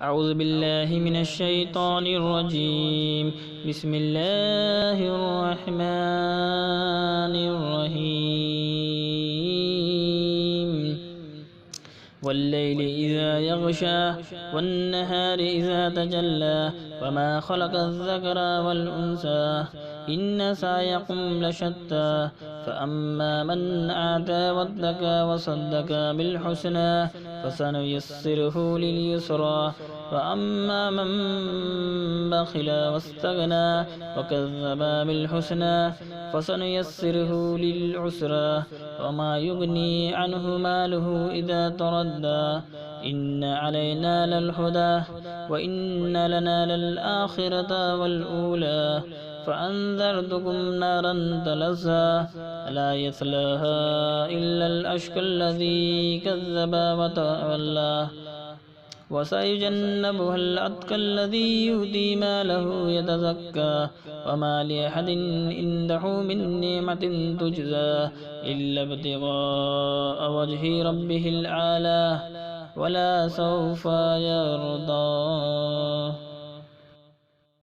أعوذ بالله من الشيطان الرجيم. بسم الله الرحمن الرحيم. والليل إذا يغشى والنهار إذا تجلى وما خلق الذكر والأنثى إن سعيكم لشتى فأما من أعطى واتقى وصدق بالحسنى فسنيسره لليسرى وأما من بخل واستغنى وكذب بالحسنى فسنيسره للعسرى وما يغني عنه ماله إذا تردى إن علينا للهدى وإن لنا للآخرة والأولى فأنذرتكم نارا تلظى لا يصلاها إلا الأشقى الذي كذب وتولى وسيجنبها الأتقى الذي يؤتي ماله يتزكى وما لأحد عنده من نعمة تجزى إلا ابتغاء وجه ربه الأعلى ولا سوف يرضى.